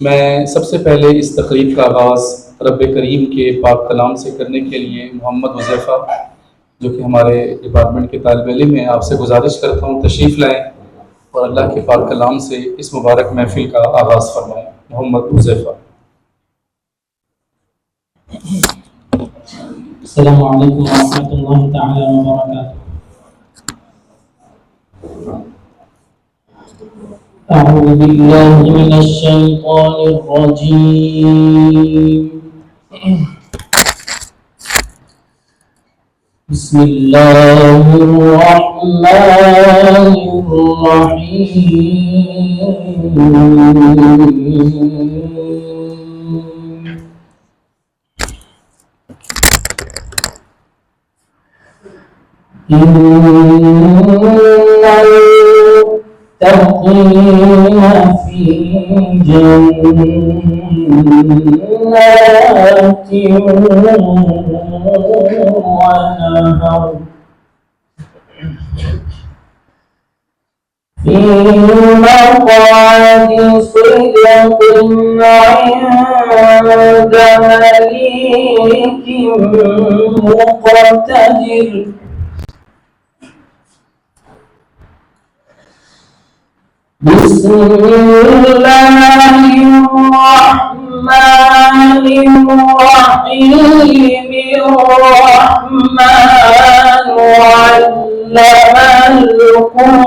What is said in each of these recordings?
मैं सबसे पहले इस तकरीब का आगाज़ रब करीम के पाक कलाम से करने के लिए मोहम्मद हुज़ैफ़ा जो कि हमारे डिपार्टमेंट के तालिब इल्म हैं, आपसे गुजारिश करता हूँ तशरीफ़ लाएँ और अल्लाह के पाक कलाम से इस मुबारक महफ़िल का आगाज़ फरमाएँ। मोहम्मद हुज़ैफ़ा। अस्सलामु अलैकुम वरहमतुल्लाहि तआला वबरकातुहू। अऊज़ु बिल्लाहि मिनश शैतानिर रजीम। बिस्मिल्लाहिर रहमानिर रहीम। المتقين في جنات ونهر في مقعد صدق عند مليك مقتدر. بسم الله الرحمن الرحيم. الرحمن علم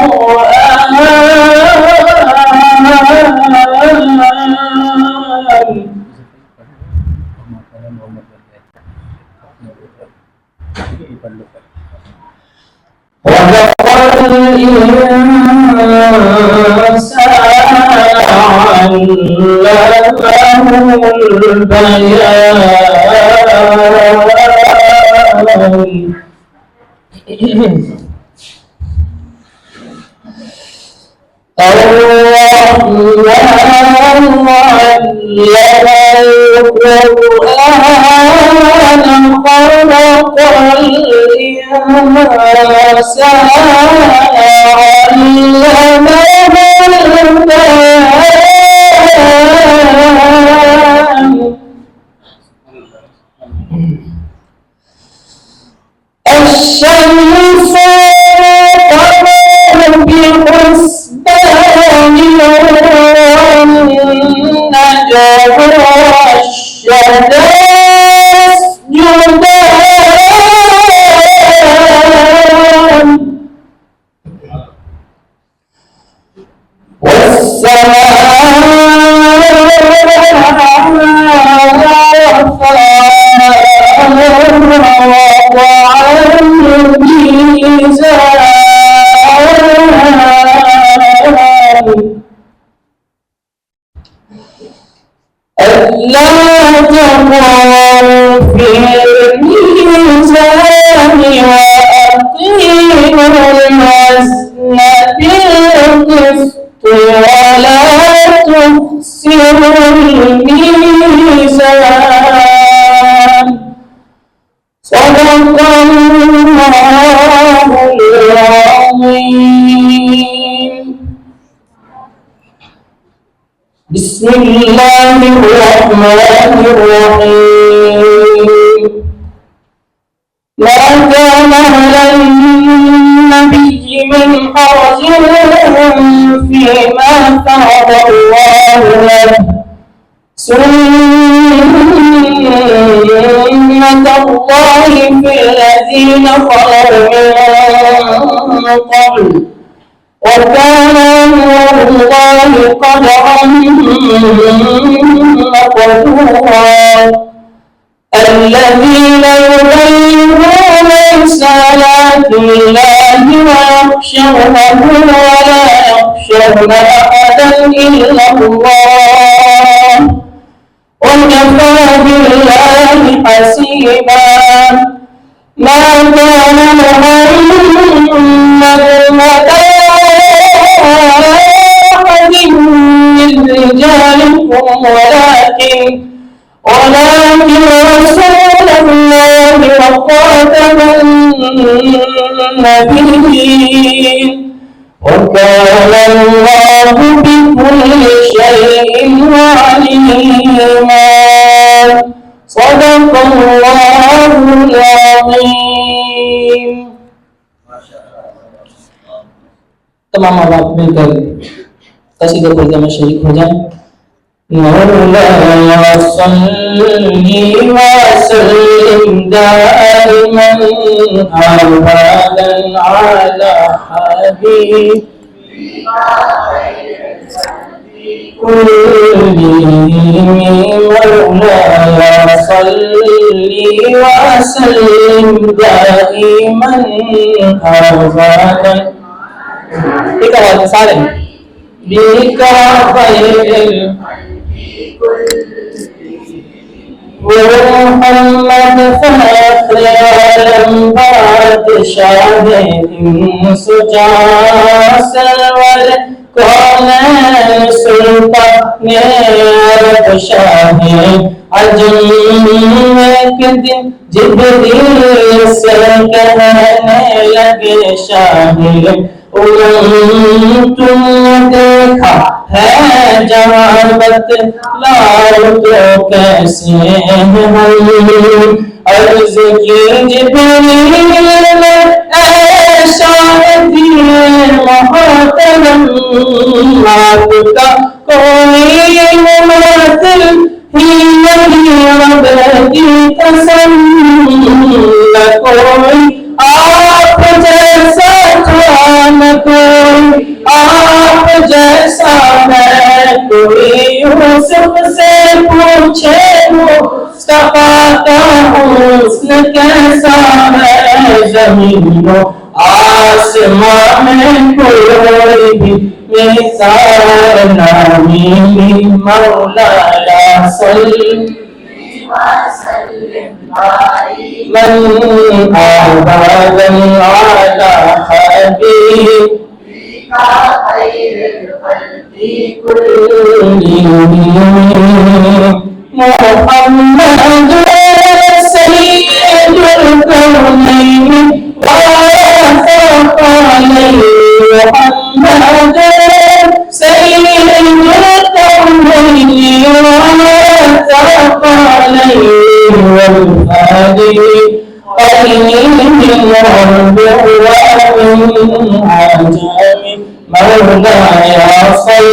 القرآن. خلق الإنسان علمه البيان. الرحمن علم القرآن. خلق الإنسان علمه البيان. الشمس والقمر بحسبان. والنجم والشجر يسجدان. والسماء رفعها ووضع الميزان. ألا تطغوا في الميزان وأقيموا الوزن بالقسط ولا تخسروا الميزان. صدق الله العظيم. بسم الله الرحمن الرحيم. ما كان على النبي من حرج فيما فرض الله له. سنة الله في الذين خلوا من قبل وكان أمر الله قدرا مقدورا. الذين يبلغون رسالات الله ويخشونه ولا يخشون أحدا إلا الله وكفى بالله حسيبا. ما كان محمد أحد من رجالكم ولكن رسول الله وخاتم النبيين وكان الله بكل بكل شيء عليما صدق الله العظيم. तमाम बात मिलकर कसीदे खुर्द में शरीक हो जाए। मौलाया सल्ली व सल्लिम दाइमन अबदन अला हबीबिका कुल्ली मौलाया सल्ली व सल्लिम दाइमन अबदन। एक आवाज सारे बिका खैरिल मोहम्मद फख्र आलम बादशाह इंस जहां सरवर कौनैन सुल्तान अरब शाह अजम। एक दिन जिब्रील से कहने लगे शाह तुमने देखा है जहां बतलाओ तो कैसे हम। अर्ज की जिब्रील ने शादी मोहतरम आपका कोई मुमातिल ही नहीं अबदी कसम न कोई आप जैसा न कोई आप जैसा है कोई यूसुफ से पूछे मुस्तफा का हुस्न कैसा है। जमीनो आसमां में कोई भी मिसाल ना मिली मौलाया सल्ली मन अबदन अला हबीबिका खैरिल खल्क़ि कुल्लिहिम। मुहम्मद सय्यदुल कौनैन व सक़लैन। मुहम्मद सय्यदुल कौनैन व सक़लैन والهادي قرين الرب ومن عجم مولاي صل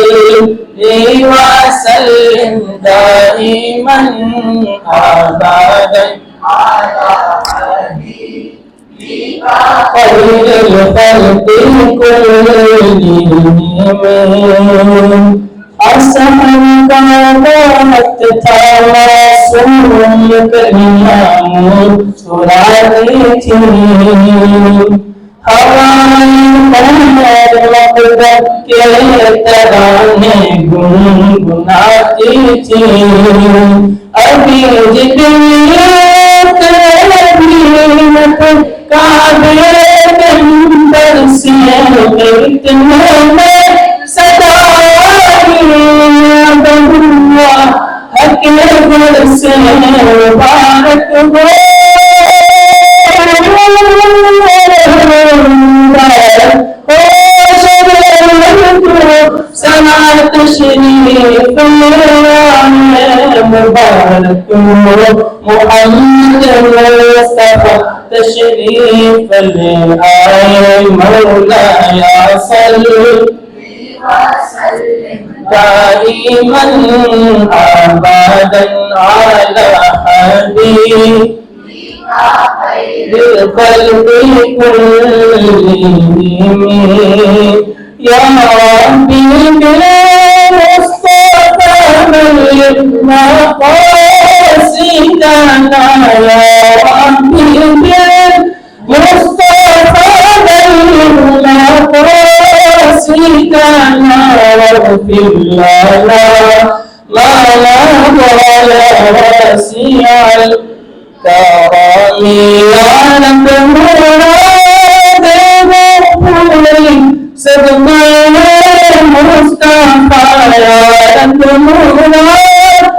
وسلم دائما ابدا على حبيبك خير الخلق كلهم। असहन का वक्त था मासूम कलियां सुनाती थी हवाएं मक़दर के तराने गुनगुनाती थी। अभी जिब्रील काबे के अंदर से इतने में सदा से मुबारक हो सनात शरीफ मुबारक हो मोहम्मद मुस्तफा तशरीफ ले आए मौलाया सल्ली دائما أبدا على حبيبك خير الخلق كلهم يا ربي بالمصطفى بلغ مقاصدنا يا ربي بالمصطفى بلغ مقاصدنا واغفر لنا ما مضى يا واسع الكرم يا رب مراد صدقنا مصطفى يا رب مراد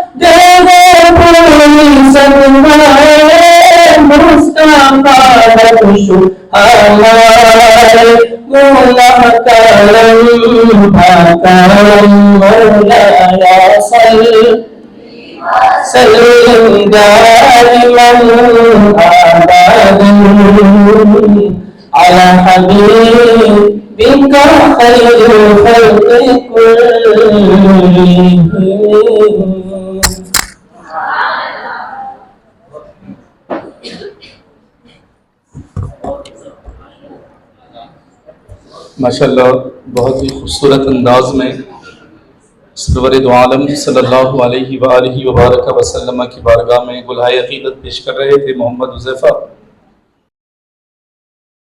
صدقنا مصطفى بخش हमारे गुनाह करम भाकरम मौलाया सल्लम दाइमन अबदन अला हबीबिका खैरुल खल्क़ि कुल्लिहिम। माशाअल्लाह बहुत ही खूबसूरत अंदाज में सरवर दो आलम सल्लल्लाहु अलैहि व आलिहि व बारक वसल्लम की बारगाह में गुलहाए अक़ीदत पेश कर रहे थे मोहम्मद हुज़ैफ़ा।